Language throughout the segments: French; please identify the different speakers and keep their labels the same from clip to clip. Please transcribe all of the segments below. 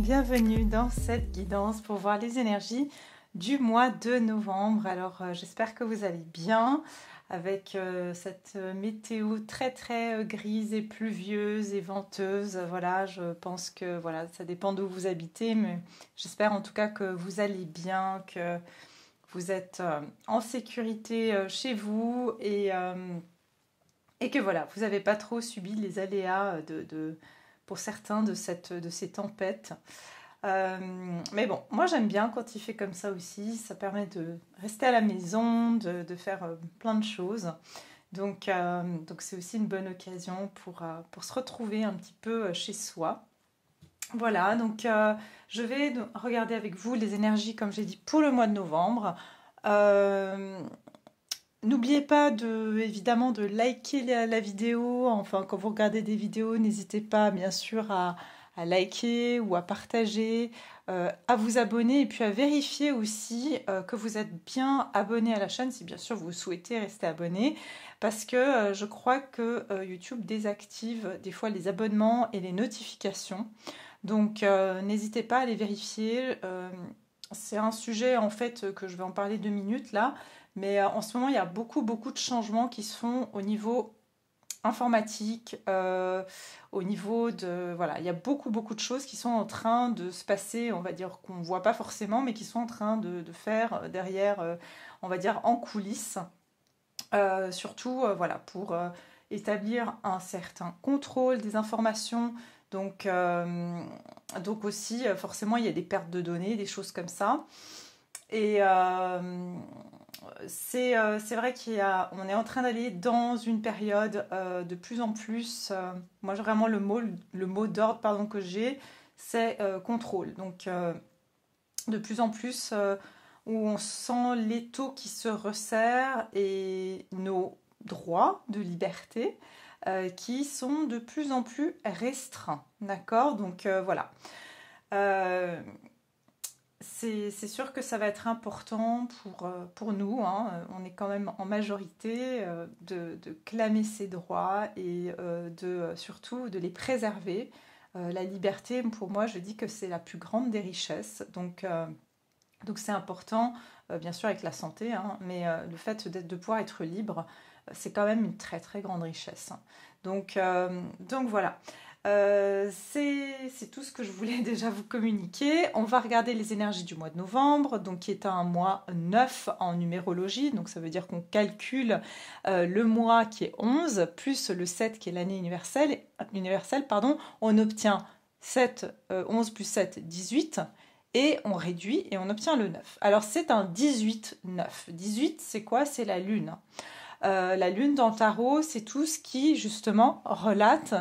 Speaker 1: bienvenue dans cette guidance pour voir les énergies du mois de novembre. Alors j'espère que vous allez bien avec cette météo très grise et pluvieuse et venteuse. Voilà, je pense que voilà, ça dépend d'où vous habitez, mais j'espère en tout cas que vous allez bien, que vous êtes en sécurité chez vous et que voilà, vous n'avez pas trop subi les aléas pour certains de ces tempêtes. Mais bon, moi j'aime bien quand il fait comme ça aussi, ça permet de rester à la maison, de faire plein de choses. Donc c'est aussi une bonne occasion pour se retrouver un petit peu chez soi. Voilà, donc je vais regarder avec vous les énergies, comme j'ai dit, pour le mois de novembre. N'oubliez pas évidemment de liker la vidéo. Enfin, quand vous regardez des vidéos, n'hésitez pas bien sûr à liker ou à partager, à vous abonner et puis à vérifier aussi que vous êtes bien abonné à la chaîne si bien sûr vous souhaitez rester abonné, parce que je crois que YouTube désactive des fois les abonnements et les notifications. Donc n'hésitez pas à les vérifier. C'est un sujet en fait que je vais en parler 2 minutes là. Mais en ce moment, il y a beaucoup de changements qui se font au niveau informatique, au niveau de... Voilà, il y a beaucoup de choses qui sont en train de se passer, on va dire, qu'on ne voit pas forcément, mais qui sont en train de faire derrière, on va dire, en coulisses. Surtout, voilà, pour établir un certain contrôle des informations. Donc aussi, forcément, il y a des pertes de données, des choses comme ça. Et c'est vrai qu'on est en train d'aller dans une période de plus en plus, moi vraiment le mot d'ordre pardon, que j'ai, c'est contrôle. Donc de plus en plus où on sent l'étau qui se resserre et nos droits de liberté qui sont de plus en plus restreints. D'accord? Donc voilà. C'est sûr que ça va être important pour nous, hein. On est quand même en majorité de clamer ses droits et surtout de les préserver. La liberté, pour moi, je dis que c'est la plus grande des richesses. Donc c'est important, bien sûr avec la santé, hein, mais le fait de pouvoir être libre, c'est quand même une très grande richesse. Donc voilà. C'est tout ce que je voulais déjà vous communiquer. On va regarder les énergies du mois de novembre, donc qui est un mois 9 en numérologie. Donc ça veut dire qu'on calcule le mois qui est 11 plus le 7 qui est l'année universelle, pardon. On obtient 11 plus 7, 18 et on réduit et on obtient le 9. Alors c'est un 18-9. 18 c'est quoi? C'est la lune. La lune dans le tarot, c'est tout ce qui justement relate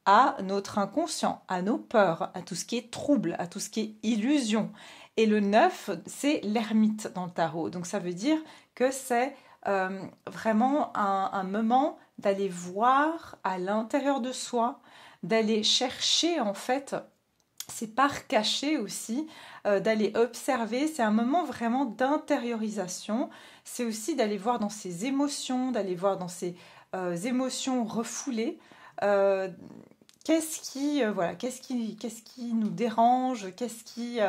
Speaker 1: à notre inconscient, à nos peurs, à tout ce qui est trouble, à tout ce qui est illusion. Et le 9, c'est l'ermite dans le tarot. Donc ça veut dire que c'est vraiment un moment d'aller voir à l'intérieur de soi, d'aller chercher en fait ces parts cachées aussi, d'aller observer. C'est un moment vraiment d'intériorisation. C'est aussi d'aller voir dans ses émotions, d'aller voir dans ses émotions refoulées. Qu'est-ce qui nous dérange, qu'est-ce qui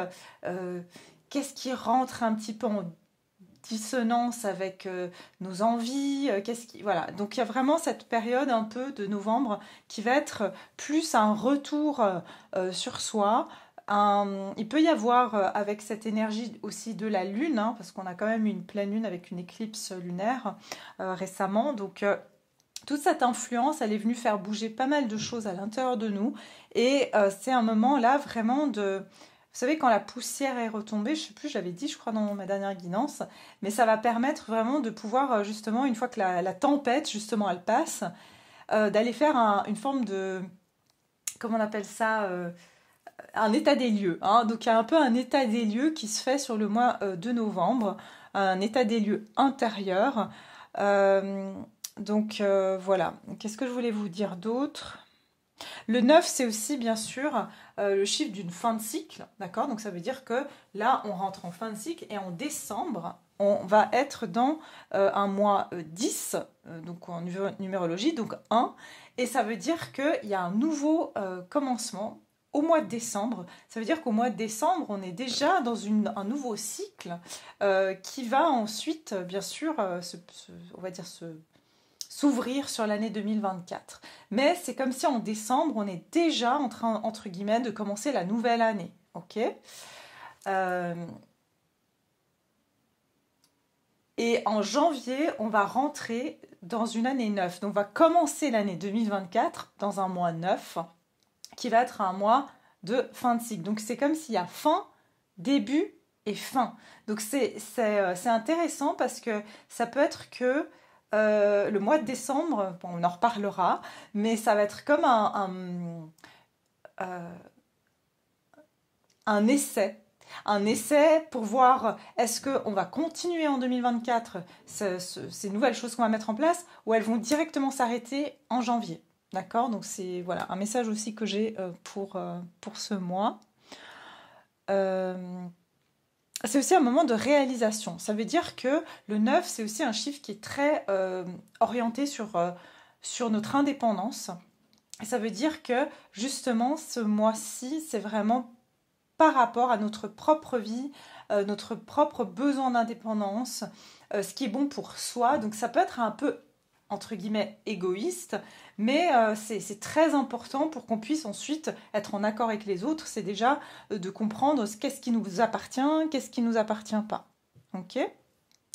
Speaker 1: rentre un petit peu en dissonance avec nos envies, voilà. Donc il y a vraiment cette période un peu de novembre qui va être plus un retour sur soi. Il peut y avoir avec cette énergie aussi de la lune, hein, parce qu'on a quand même une pleine lune avec une éclipse lunaire récemment, donc toute cette influence, elle est venue faire bouger pas mal de choses à l'intérieur de nous. Et c'est un moment là vraiment de... Vous savez, quand la poussière est retombée, je ne sais plus, j'avais dit, je crois, dans ma dernière guidance, mais ça va permettre vraiment de pouvoir, justement, une fois que la tempête, justement, elle passe, d'aller faire une forme de... Comment on appelle ça un état des lieux. Hein. Donc, il y a un peu un état des lieux qui se fait sur le mois de novembre, un état des lieux intérieur. Donc voilà, qu'est-ce que je voulais vous dire d'autre? Le 9, c'est aussi bien sûr le chiffre d'une fin de cycle, d'accord? Donc ça veut dire que là, on rentre en fin de cycle et en décembre, on va être dans un mois 10, donc en numérologie, donc 1, et ça veut dire qu'il y a un nouveau commencement au mois de décembre. Ça veut dire qu'au mois de décembre, on est déjà dans un nouveau cycle qui va ensuite, bien sûr, on va dire s'ouvrir sur l'année 2024. Mais c'est comme si en décembre, on est déjà en train, entre guillemets, de commencer la nouvelle année. Ok. Et en janvier, on va rentrer dans une année 9. Donc, on va commencer l'année 2024 dans un mois 9 qui va être un mois de fin de cycle. Donc, c'est comme s'il y a fin, début et fin. Donc, c'est intéressant parce que ça peut être que le mois de décembre, bon, on en reparlera, mais ça va être comme un essai. Un essai pour voir est-ce qu'on va continuer en 2024 ces nouvelles choses qu'on va mettre en place ou elles vont directement s'arrêter en janvier. D'accord? Donc c'est voilà, un message aussi que j'ai pour ce mois. C'est aussi un moment de réalisation. Ça veut dire que le 9, c'est aussi un chiffre qui est très orienté sur notre indépendance. Et ça veut dire que justement, ce mois-ci, c'est vraiment par rapport à notre propre vie, notre propre besoin d'indépendance, ce qui est bon pour soi. Donc ça peut être un peu, entre guillemets, égoïste, mais c'est très important pour qu'on puisse ensuite être en accord avec les autres. C'est déjà de comprendre qu'est-ce qui nous appartient, qu'est-ce qui ne nous appartient pas. Ok ?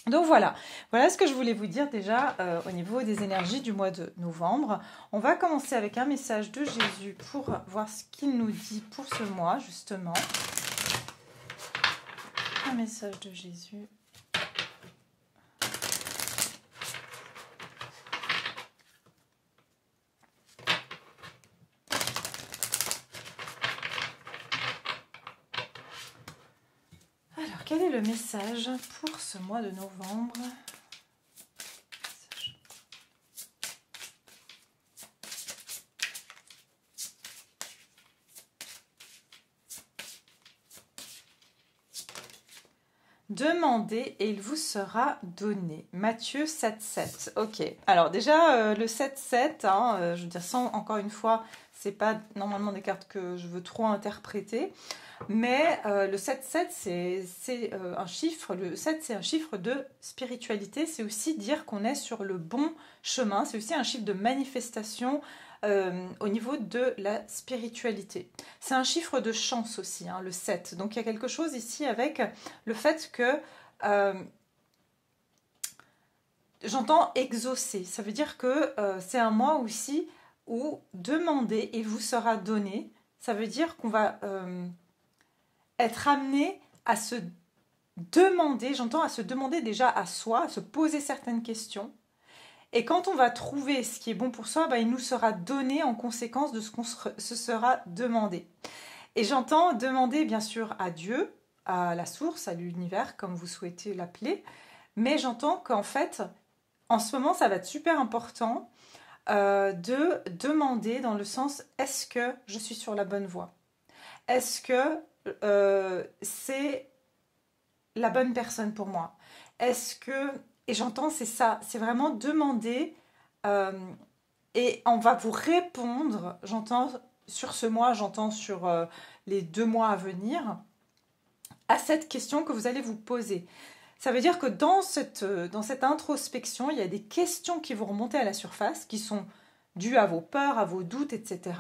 Speaker 1: Donc voilà ce que je voulais vous dire déjà au niveau des énergies du mois de novembre. On va commencer avec un message de Jésus pour voir ce qu'il nous dit pour ce mois justement. Un message de Jésus. Alors, quel est le message pour ce mois de novembre ? Demandez et il vous sera donné. Matthieu 7,7. Ok. Alors déjà, le 7,7, je veux dire, sans, encore une fois, c'est pas normalement des cartes que je veux trop interpréter. Mais le 7-7, c'est un chiffre. Le 7, c'est un chiffre de spiritualité. C'est aussi dire qu'on est sur le bon chemin. C'est aussi un chiffre de manifestation au niveau de la spiritualité. C'est un chiffre de chance aussi, le 7. Donc il y a quelque chose ici avec le fait que j'entends exaucer. Ça veut dire que c'est un mois aussi où demander et il vous sera donné. Ça veut dire qu'on va être amené à se demander, j'entends à se demander déjà à soi, à se poser certaines questions. Et quand on va trouver ce qui est bon pour soi, il nous sera donné en conséquence de ce qu'on se sera demandé. Et j'entends demander bien sûr à Dieu, à la source, à l'univers, comme vous souhaitez l'appeler, mais j'entends qu'en fait, en ce moment, ça va être super important de demander dans le sens, est-ce que je suis sur la bonne voie ? Est-ce que c'est la bonne personne pour moi? Est-ce que... Et j'entends, c'est ça, c'est vraiment demander et on va vous répondre, j'entends sur ce mois, j'entends sur les 2 mois à venir, à cette question que vous allez vous poser. Ça veut dire que dans cette introspection, il y a des questions qui vont remonter à la surface, qui sont dues à vos peurs, à vos doutes, etc.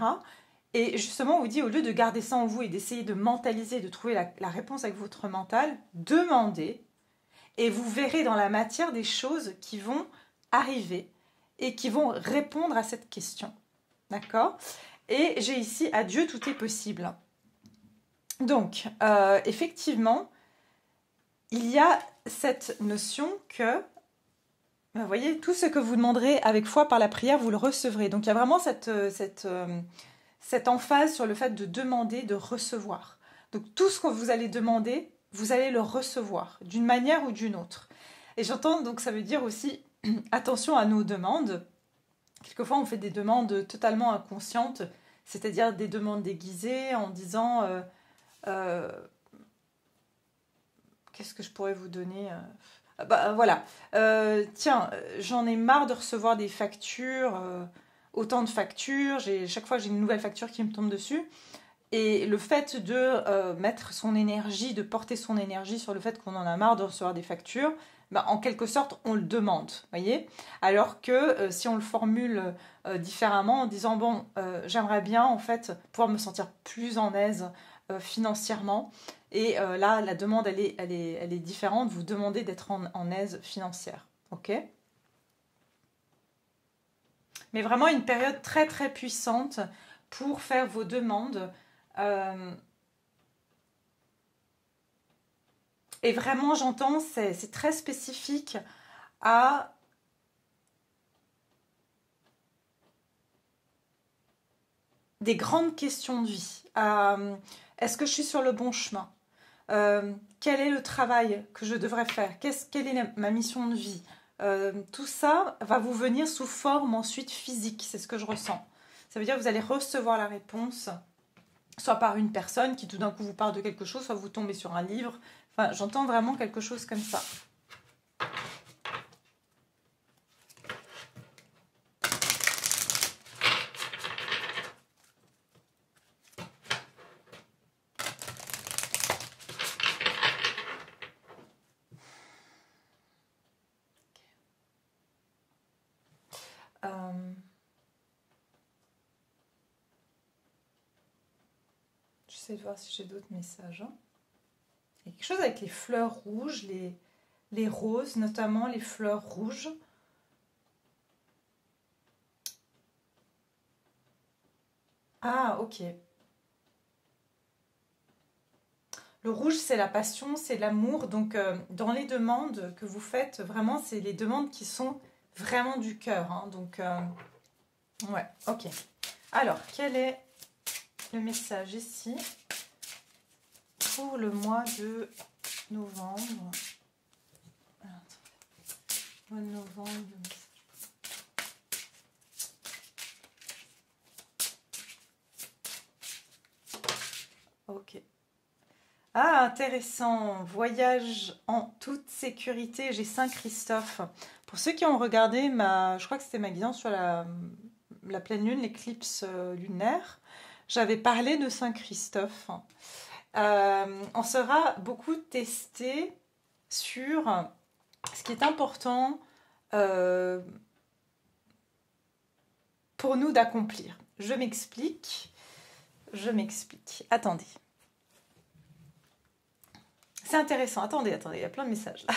Speaker 1: Et justement, on vous dit, au lieu de garder ça en vous et d'essayer de mentaliser, de trouver la réponse avec votre mental, demandez et vous verrez dans la matière des choses qui vont arriver et qui vont répondre à cette question. D'accord ? Et j'ai ici, à Dieu, tout est possible. Donc, effectivement, il y a cette notion que, vous voyez, tout ce que vous demanderez avec foi par la prière, vous le recevrez. Donc, il y a vraiment cette emphase sur le fait de demander, de recevoir. Donc, tout ce que vous allez demander, vous allez le recevoir, d'une manière ou d'une autre. Et j'entends, donc ça veut dire aussi, attention à nos demandes. Quelquefois, on fait des demandes totalement inconscientes, c'est-à-dire des demandes déguisées en disant qu'est-ce que je pourrais vous donner voilà. Tiens, j'en ai marre de recevoir des factures, autant de factures. Chaque fois, j'ai une nouvelle facture qui me tombe dessus. Et le fait de mettre son énergie, de porter son énergie sur le fait qu'on en a marre de recevoir des factures, ben, en quelque sorte, on le demande, voyez. Alors que si on le formule différemment en disant, bon, j'aimerais bien en fait pouvoir me sentir plus en aise financièrement. Et là, la demande, elle est différente. Vous demandez d'être en aise financière, ok? Mais vraiment une période très très puissante pour faire vos demandes. Euh, et vraiment, j'entends, c'est très spécifique à des grandes questions de vie. Est-ce que je suis sur le bon chemin? Quel est le travail que je devrais faire? Quelle est ma mission de vie? Tout ça va vous venir sous forme ensuite physique, c'est ce que je ressens. Ça veut dire que vous allez recevoir la réponse, soit par une personne qui tout d'un coup vous parle de quelque chose, soit vous tombez sur un livre. Enfin, j'entends vraiment quelque chose comme ça. Euh, J'essaie de voir si j'ai d'autres messages. Il y a quelque chose avec les fleurs rouges, les roses, notamment les fleurs rouges. Ah, ok. Le rouge, c'est la passion, c'est l'amour. Donc, dans les demandes que vous faites, vraiment, c'est les demandes qui sont vraiment du cœur. Hein. Donc, ouais, ok. Alors, quel est le message ici pour le mois de novembre? Alors, mois de novembre. Ok. Ah, intéressant. Voyage en toute sécurité. J'ai Saint-Christophe. Pour ceux qui ont regardé je crois que c'était ma guidance sur la pleine lune, l'éclipse lunaire, j'avais parlé de Saint-Christophe. On sera beaucoup testé sur ce qui est important euh, pour nous d'accomplir. Je m'explique. Attendez. C'est intéressant. Attendez, il y a plein de messages là.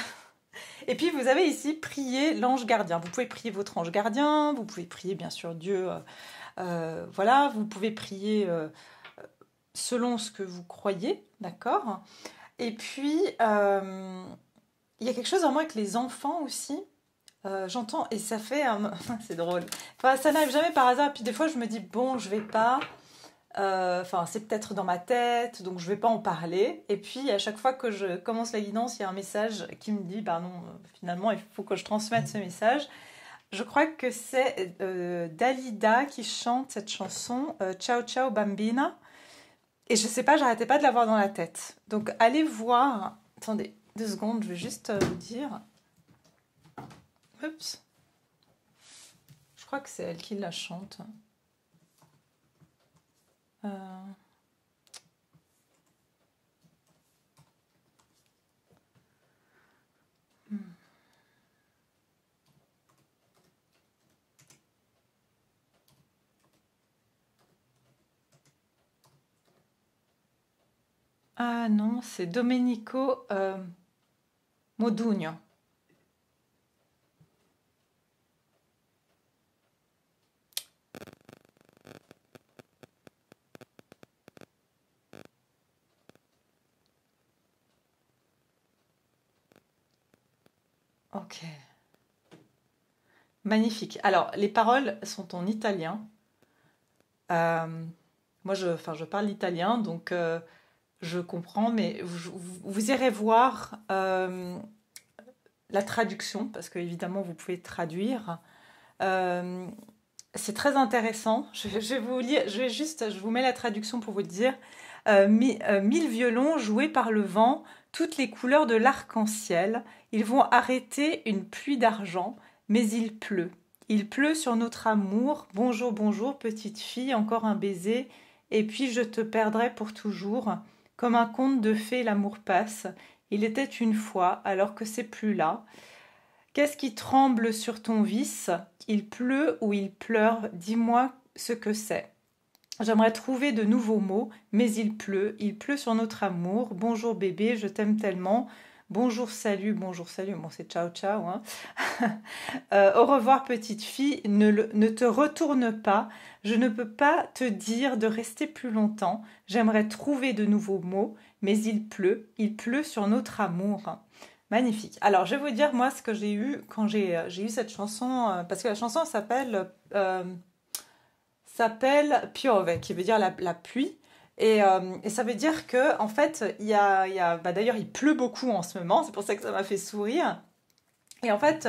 Speaker 1: Et puis vous avez ici prier l'ange gardien. Vous pouvez prier votre ange gardien, vous pouvez prier bien sûr Dieu. Voilà, vous pouvez prier selon ce que vous croyez, d'accord? Et puis il y a quelque chose vraiment avec les enfants aussi. J'entends et ça fait c'est drôle. Enfin, ça n'arrive jamais par hasard. Puis des fois je me dis bon, je vais pas. Enfin, c'est peut-être dans ma tête, donc je vais pas en parler. Et puis, à chaque fois que je commence la guidance, il y a un message qui me dit, bah non, finalement, il faut que je transmette ce message. Je crois que c'est Dalida qui chante cette chanson, Ciao Ciao Bambina. Et je sais pas, j'arrêtais pas de l'avoir dans la tête. Donc, allez voir. Attendez, 2 secondes, je vais juste vous dire. Oups. Je crois que c'est elle qui la chante. Euh... Ah non, c'est Domenico Modugno. Ok. Magnifique. Alors, les paroles sont en italien. Euh, Moi, je parle l'italien, donc je comprends, mais vous irez voir la traduction, parce que évidemment, vous pouvez traduire. Euh, c'est très intéressant. Je vais vous lire, je vous mets la traduction pour vous le dire. 1000 violons joués par le vent, toutes les couleurs de l'arc-en-ciel. Ils vont arrêter une pluie d'argent, mais il pleut. Il pleut sur notre amour. Bonjour, bonjour, petite fille, encore un baiser Et puis je te perdrai pour toujours. Comme un conte de fées, l'amour passe. Il était une fois, alors que c'est plus là. Qu'est-ce qui tremble sur ton vice? Il pleut ou il pleure? Dis-moi ce que c'est. J'aimerais trouver de nouveaux mots, mais il pleut sur notre amour. Bonjour bébé, je t'aime tellement. Bonjour, salut, bon c'est ciao ciao. Hein. Au revoir petite fille, ne te retourne pas, je ne peux pas te dire de rester plus longtemps. J'aimerais trouver de nouveaux mots, mais il pleut sur notre amour. Magnifique. Alors je vais vous dire moi ce que j'ai eu quand j'ai eu cette chanson, parce que la chanson s'appelle Piove, qui veut dire la pluie. Et ça veut dire que en fait, d'ailleurs, il pleut beaucoup en ce moment, c'est pour ça que ça m'a fait sourire. Et en fait,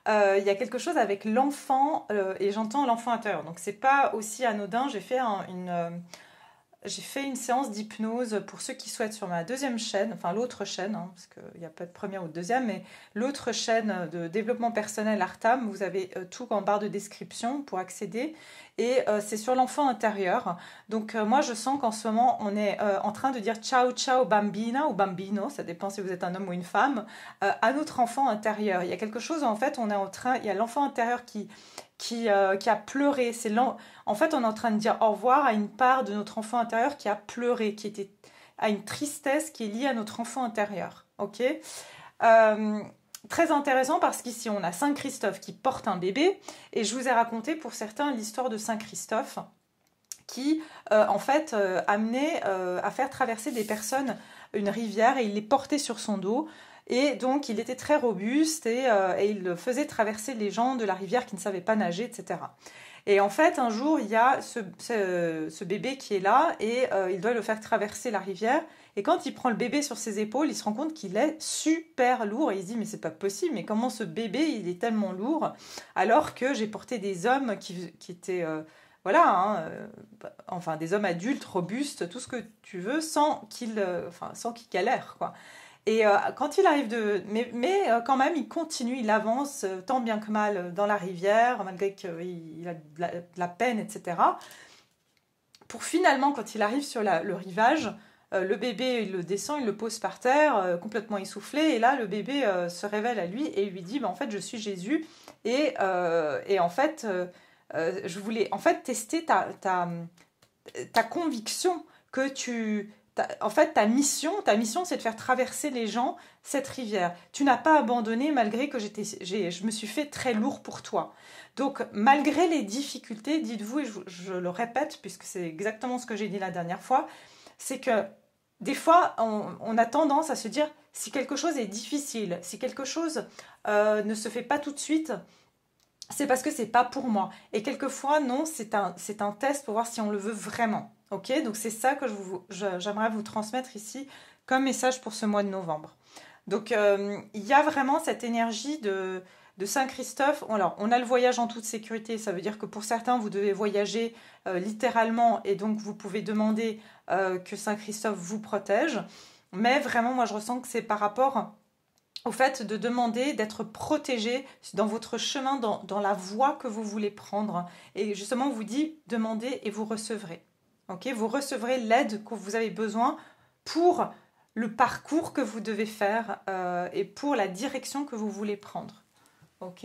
Speaker 1: il y a quelque chose avec l'enfant, et j'entends l'enfant intérieur. Donc, c'est pas aussi anodin. J'ai fait une séance d'hypnose pour ceux qui souhaitent sur ma deuxième chaîne, enfin l'autre chaîne, hein, parce qu'il n'y a pas de première ou de deuxième, mais l'autre chaîne de développement personnel Artam, vous avez tout en barre de description pour accéder, et c'est sur l'enfant intérieur. Donc moi je sens qu'en ce moment on est en train de dire ciao ciao bambina ou bambino, ça dépend si vous êtes un homme ou une femme, à notre enfant intérieur. Il y a quelque chose en fait, il y a l'enfant intérieur qui a pleuré. En fait, on est en train de dire au revoir à une part de notre enfant intérieur qui a pleuré, à une tristesse qui est liée à notre enfant intérieur. Ok. Très intéressant parce qu'ici, on a Saint Christophe qui porte un bébé. Et je vous ai raconté pour certains l'histoire de Saint Christophe qui, en fait, amenait à faire traverser des personnes une rivière et il les portait sur son dos. Et donc, il était très robuste et il faisait traverser les gens de la rivière qui ne savaient pas nager, etc. Et en fait, un jour, il y a ce bébé qui est là et il doit le faire traverser la rivière. Et quand il prend le bébé sur ses épaules, il se rend compte qu'il est super lourd. Et il se dit, mais c'est pas possible, mais comment ce bébé, il est tellement lourd alors que j'ai porté des hommes qui étaient... voilà, hein, enfin des hommes adultes, robustes, tout ce que tu veux, sans qu'ils galèrent, quoi. Et quand il arrive mais quand même, il continue, il avance tant bien que mal dans la rivière, malgré qu'il a de la peine, etc. Pour finalement, quand il arrive sur le rivage, le bébé, il le descend, il le pose par terre, complètement essoufflé. Et là, le bébé se révèle à lui et lui dit, en fait, je suis Jésus. Et en fait, je voulais en fait tester ta conviction que en fait, ta mission, c'est de faire traverser les gens cette rivière. Tu n'as pas abandonné malgré que je me suis fait très lourd pour toi. Donc, malgré les difficultés, dites-vous, et je le répète, puisque c'est exactement ce que j'ai dit la dernière fois, c'est que des fois, on a tendance à se dire, si quelque chose est difficile, si quelque chose ne se fait pas tout de suite, c'est parce que c'est pas pour moi. Et quelquefois, non, c'est un test pour voir si on le veut vraiment. Ok, donc c'est ça que j'aimerais vous transmettre ici comme message pour ce mois de novembre. Donc il y a vraiment cette énergie de Saint Christophe. Alors on a le voyage en toute sécurité, ça veut dire que pour certains vous devez voyager littéralement et donc vous pouvez demander que Saint Christophe vous protège. Mais vraiment moi je ressens que c'est par rapport au fait de demander d'être protégé dans votre chemin, dans la voie que vous voulez prendre. Et justement on vous dit demandez et vous recevrez. Okay, vous recevrez l'aide que vous avez besoin pour le parcours que vous devez faire et pour la direction que vous voulez prendre. Ok,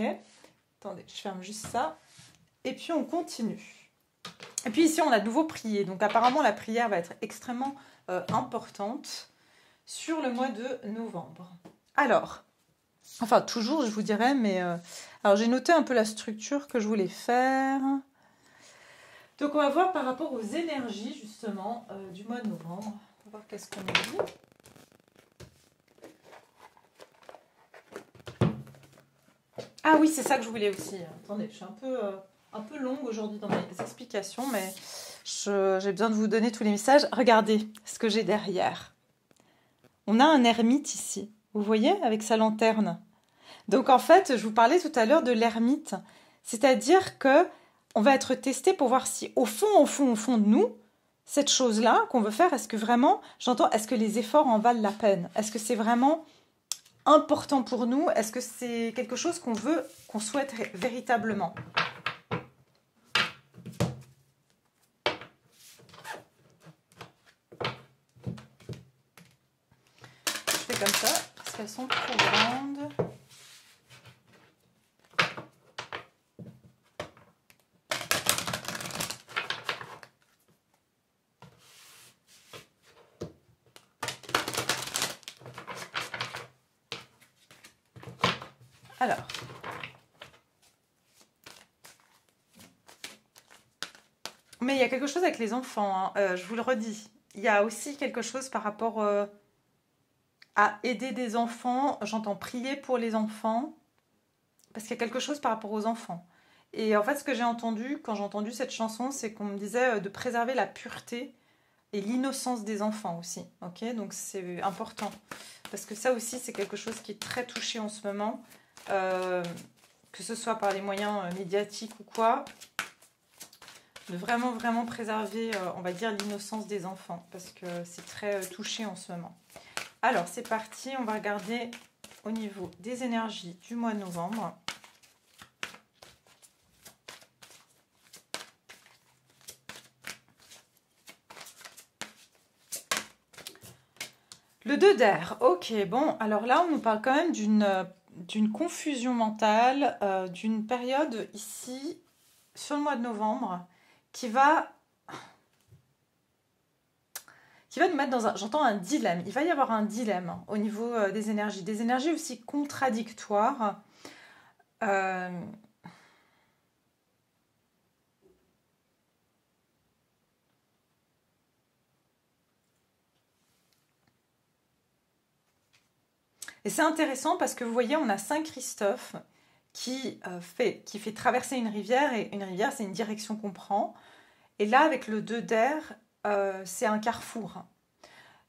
Speaker 1: attendez, je ferme juste ça. Et puis on continue. Et puis ici on a de nouveau prié. Donc apparemment la prière va être extrêmement importante sur le mois de novembre. Alors, enfin toujours je vous dirais, mais alors j'ai noté un peu la structure que je voulais faire. Donc on va voir par rapport aux énergies justement du mois de novembre. On va voir qu'est-ce qu'on dit. Ah oui, c'est ça que je voulais aussi. Attendez, je suis un peu longue aujourd'hui dans mes explications, mais j'ai besoin de vous donner tous les messages. Regardez ce que j'ai derrière. On a un ermite ici, vous voyez, avec sa lanterne. Donc en fait, je vous parlais tout à l'heure de l'ermite. C'est-à-dire que on va être testé pour voir si au fond de nous, cette chose-là qu'on veut faire, est-ce que les efforts en valent la peine? Est-ce que c'est vraiment important pour nous? Est-ce que c'est quelque chose qu'on souhaite véritablement? fais comme ça, parce qu'elles sont trop grandes. Alors, mais il y a quelque chose avec les enfants, hein. Je vous le redis. Il y a aussi quelque chose par rapport à aider des enfants. J'entends prier pour les enfants, parce qu'il y a quelque chose par rapport aux enfants. Et en fait, ce que j'ai entendu quand j'ai entendu cette chanson, c'est qu'on me disait de préserver la pureté et l'innocence des enfants aussi. Ok, donc c'est important. Parce que ça aussi, c'est quelque chose qui est très touché en ce moment. Que ce soit par les moyens médiatiques ou quoi, de vraiment préserver, on va dire, l'innocence des enfants, parce que c'est très touché en ce moment. Alors, c'est parti, on va regarder au niveau des énergies du mois de novembre. Le 2 d'air, ok, bon, alors là, on nous parle quand même d'une confusion mentale, d'une période ici, sur le mois de novembre, qui va nous mettre dans un, j'entends un dilemme. Il va y avoir un dilemme au niveau des énergies aussi contradictoires. Et c'est intéressant parce que vous voyez, on a Saint-Christophe qui fait traverser une rivière, et une rivière, c'est une direction qu'on prend. Et là, avec le 2 d'air, c'est un carrefour.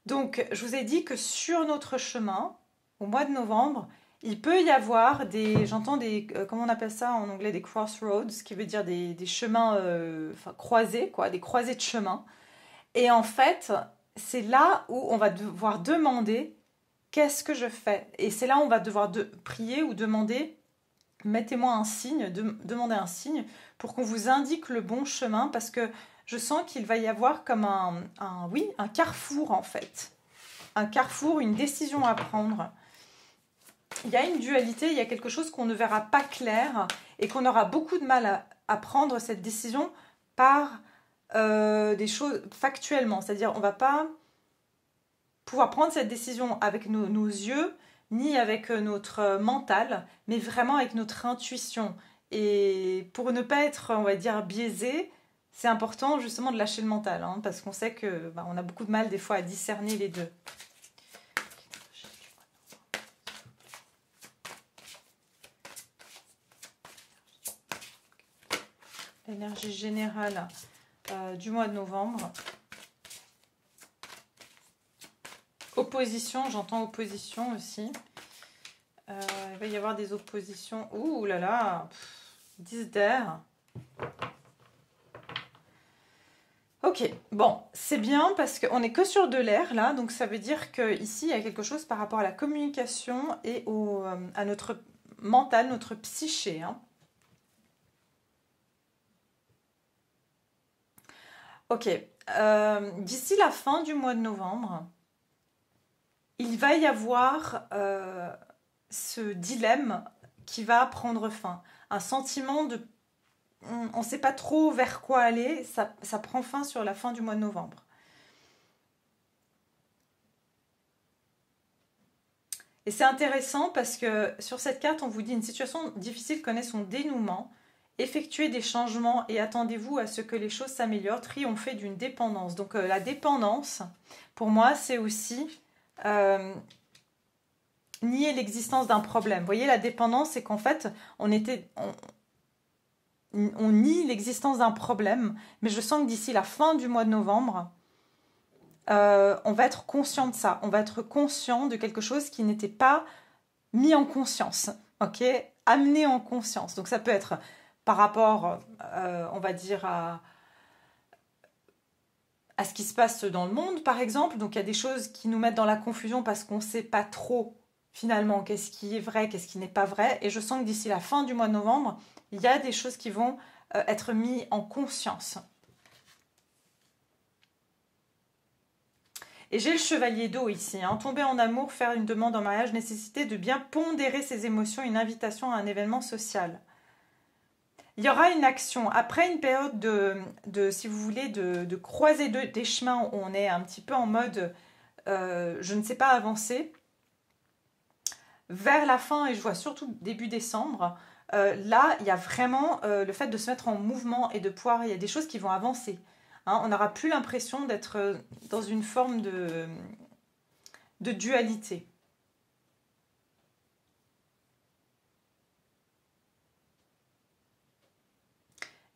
Speaker 1: Donc, je vous ai dit que sur notre chemin, au mois de novembre, il peut y avoir j'entends comment on appelle ça en anglais, des crossroads, ce qui veut dire des chemins croisés, quoi, des croisées de chemins. Et en fait, c'est là où on va devoir demander qu'est-ce que je fais. Et c'est là où on va devoir prier ou demander, mettez-moi un signe, demandez un signe pour qu'on vous indique le bon chemin, parce que je sens qu'il va y avoir comme un carrefour en fait. Un carrefour, une décision à prendre. Il y a une dualité, il y a quelque chose qu'on ne verra pas clair et qu'on aura beaucoup de mal à prendre cette décision par des choses factuellement. C'est-à-dire on ne va pas pouvoir prendre cette décision avec nos yeux, ni avec notre mental, mais vraiment avec notre intuition. Et pour ne pas être, on va dire, biaisé, c'est important justement de lâcher le mental, hein, parce qu'on sait que on a beaucoup de mal des fois à discerner les deux. L'énergie générale du mois de novembre. Opposition, j'entends opposition aussi. Il va y avoir des oppositions. Ouh là là, 10 d'air. Ok, bon, c'est bien parce qu'on n'est que sur de l'air là, donc ça veut dire qu'ici il y a quelque chose par rapport à la communication et à notre mental, notre psyché. Hein. Ok, d'ici la fin du mois de novembre, il va y avoir ce dilemme qui va prendre fin. Un sentiment de... On ne sait pas trop vers quoi aller, ça prend fin sur la fin du mois de novembre. Et c'est intéressant parce que sur cette carte, on vous dit une situation difficile connaît son dénouement. Effectuez des changements et attendez-vous à ce que les choses s'améliorent. Triompher d'une dépendance. Donc la dépendance, pour moi, c'est aussi nier l'existence d'un problème. Vous voyez, la dépendance, c'est qu'en fait, on nie l'existence d'un problème, mais je sens que d'ici la fin du mois de novembre, on va être conscient de ça. On va être conscient de quelque chose qui n'était pas mis en conscience, ok, amené en conscience. Donc ça peut être par rapport, on va dire, à ce qui se passe dans le monde, par exemple. Donc il y a des choses qui nous mettent dans la confusion parce qu'on ne sait pas trop, finalement, qu'est-ce qui est vrai, qu'est-ce qui n'est pas vrai. Et je sens que d'ici la fin du mois de novembre, il y a des choses qui vont être mises en conscience. Et j'ai le chevalier d'eau ici. Hein. Tomber en amour, faire une demande en mariage, nécessité de bien pondérer ses émotions, une invitation à un événement social. Il y aura une action. Après une période si vous voulez, de croiser des chemins où on est un petit peu en mode je ne sais pas avancer, vers la fin, et je vois surtout début décembre, là, il y a vraiment le fait de se mettre en mouvement et de pouvoir, il y a des choses qui vont avancer. Hein, on n'aura plus l'impression d'être dans une forme de dualité.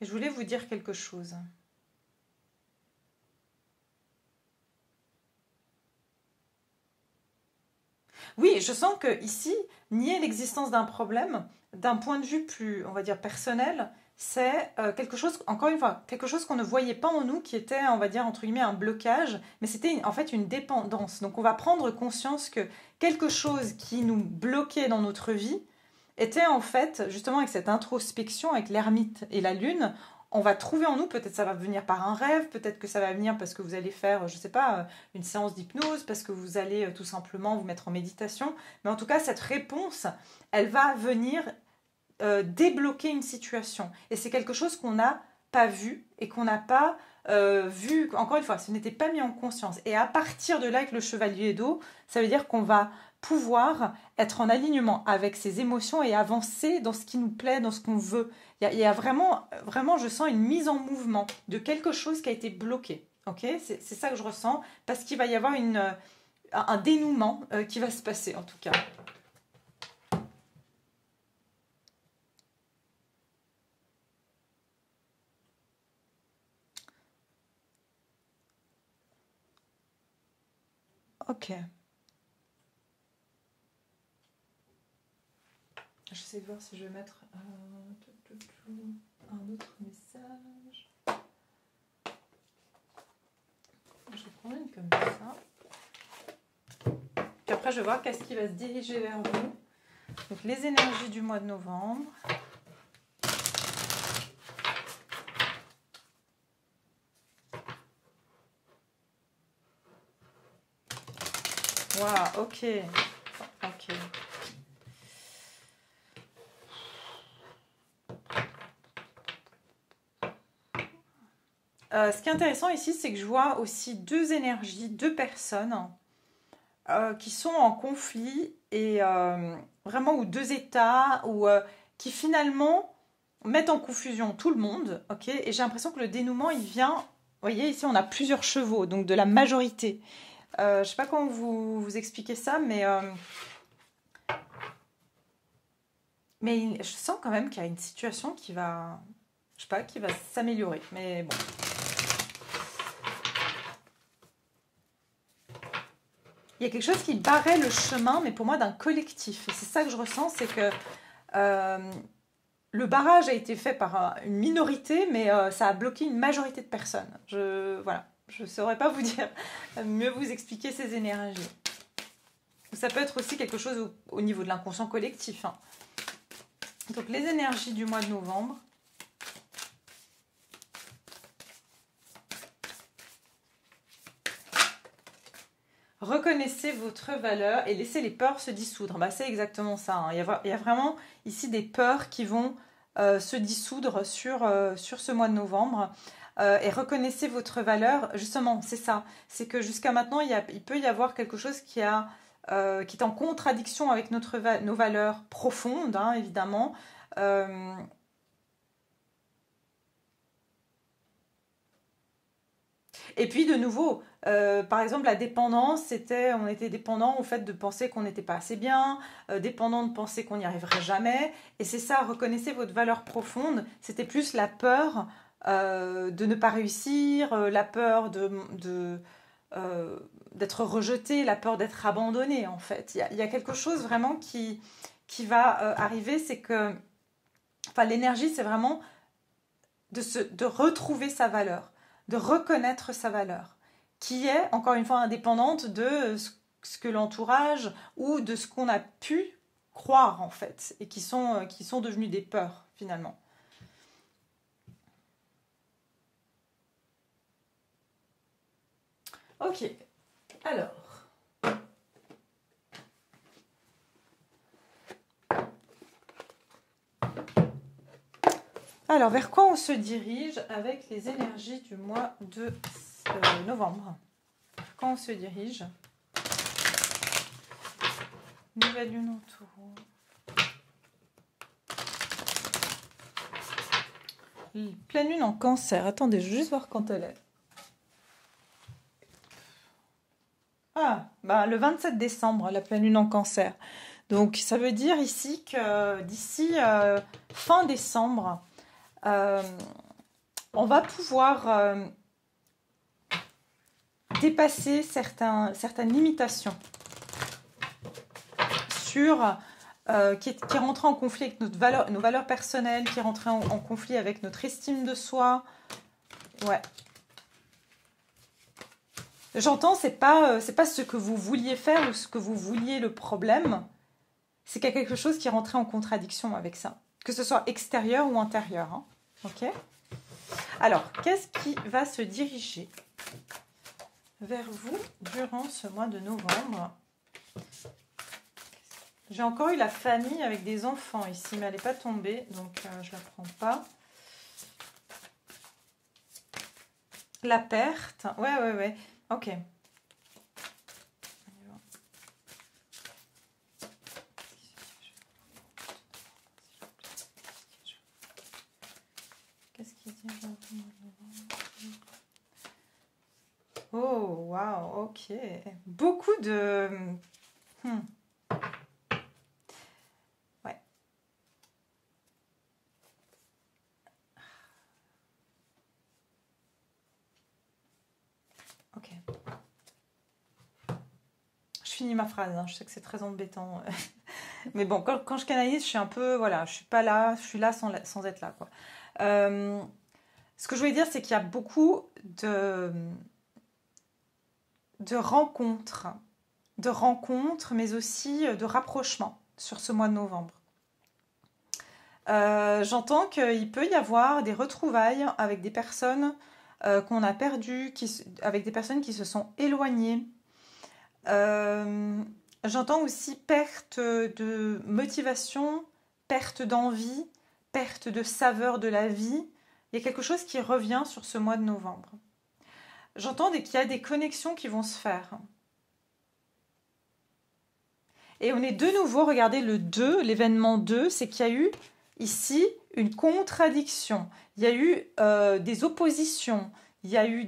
Speaker 1: Et je voulais vous dire quelque chose. Oui, je sens que ici, nier l'existence d'un problème, d'un point de vue plus, on va dire, personnel, c'est quelque chose, encore une fois, quelque chose qu'on ne voyait pas en nous, qui était, on va dire, entre guillemets, un blocage, mais c'était en fait une dépendance. Donc on va prendre conscience que quelque chose qui nous bloquait dans notre vie était en fait, justement avec cette introspection, avec l'ermite et la lune, on va trouver en nous, peut-être ça va venir par un rêve, peut-être que ça va venir parce que vous allez faire, je ne sais pas, une séance d'hypnose, parce que vous allez tout simplement vous mettre en méditation. Mais en tout cas, cette réponse, elle va venir débloquer une situation. Et c'est quelque chose qu'on n'a pas vu et qu'on n'a pas vu, encore une fois, ce n'était pas mis en conscience. Et à partir de là, avec le chevalier d'eau, ça veut dire qu'on va pouvoir être en alignement avec ses émotions et avancer dans ce qui nous plaît, dans ce qu'on veut. Il y a vraiment, vraiment, je sens une mise en mouvement de quelque chose qui a été bloqué. Ok, c'est ça que je ressens, parce qu'il va y avoir un dénouement qui va se passer, en tout cas. Ok. J'essaie de voir si je vais mettre un autre message. Je vais prendre une comme ça. Puis après, je vais voir qu'est-ce qui va se diriger vers vous. Donc, les énergies du mois de novembre. Waouh, ok. Ok. Ce qui est intéressant ici, c'est que je vois aussi deux énergies, deux personnes qui sont en conflit et vraiment, ou deux états, ou qui finalement mettent en confusion tout le monde. Ok, et j'ai l'impression que le dénouement, il vient. Vous voyez, ici, on a plusieurs chevaux, donc de la majorité. Je ne sais pas comment vous expliquer ça, mais je sens quand même qu'il y a une situation qui va, je sais pas, qui va s'améliorer. Mais bon. Il y a quelque chose qui barrait le chemin, mais pour moi, d'un collectif. Et c'est ça que je ressens, c'est que le barrage a été fait par une minorité, mais ça a bloqué une majorité de personnes. Voilà, je ne saurais pas vous dire, mieux vous expliquer ces énergies. Ça peut être aussi quelque chose au niveau de l'inconscient collectif. Hein. Donc les énergies du mois de novembre. Reconnaissez votre valeur et laissez les peurs se dissoudre. Bah, c'est exactement ça. Hein. Il y a vraiment ici des peurs qui vont se dissoudre sur ce mois de novembre. Et reconnaissez votre valeur. Justement, c'est ça. C'est que jusqu'à maintenant, il peut y avoir quelque chose qui est en contradiction avec nos valeurs profondes, hein, évidemment. Et puis de nouveau, par exemple, la dépendance, on était dépendant au fait de penser qu'on n'était pas assez bien, dépendant de penser qu'on n'y arriverait jamais. Et c'est ça, reconnaissez votre valeur profonde. C'était plus la peur de ne pas réussir, la peur d'être rejeté, la peur d'être abandonné, en fait. Il y a quelque chose vraiment qui va arriver, c'est que, enfin, l'énergie, c'est vraiment de retrouver sa valeur, de reconnaître sa valeur, qui est, encore une fois, indépendante de ce que l'entourage ou de ce qu'on a pu croire, en fait, et qui sont devenus des peurs, finalement. Ok. Alors, vers quoi on se dirige avec les énergies du mois de novembre? Vers quoi on se dirige? Nouvelle lune en taureau. Pleine lune en cancer. Attendez, je vais juste voir quand elle est. Ah, bah, le 27 décembre, la pleine lune en cancer. Donc, ça veut dire ici que d'ici fin décembre, on va pouvoir dépasser certaines limitations qui est rentré en conflit avec nos valeurs personnelles, qui est rentré en conflit avec notre estime de soi. Ouais. J'entends, c'est pas ce que vous vouliez faire ou ce que vous vouliez le problème. C'est qu'il y a quelque chose qui est rentré en contradiction avec ça. Que ce soit extérieur ou intérieur. Hein. Ok ? Alors, qu'est-ce qui va se diriger vers vous durant ce mois de novembre? J'ai encore eu la famille avec des enfants ici, mais elle n'est pas tombée, donc je ne la prends pas. La perte. Ouais. Ok. Qu'est-ce qu'il dit? Oh, waouh, ok. Beaucoup de... Ouais. Ok. Je finis ma phrase, hein. Je sais que c'est très embêtant. Mais bon, quand je canalise, je suis un peu... Voilà, je suis pas là, je suis là sans être là, quoi. Ce que je voulais dire, c'est qu'il y a beaucoup de rencontres, mais aussi de rapprochements sur ce mois de novembre. J'entends qu'il peut y avoir des retrouvailles avec des personnes qu'on a perdues, avec des personnes qui se sont éloignées. J'entends aussi perte de motivation, perte d'envie, perte de saveur de la vie. Il y a quelque chose qui revient sur ce mois de novembre. J'entends qu'il y a des connexions qui vont se faire. Et on est de nouveau, regardez le 2, l'événement 2, c'est qu'il y a eu ici une contradiction. Il y a eu des oppositions. Il y a eu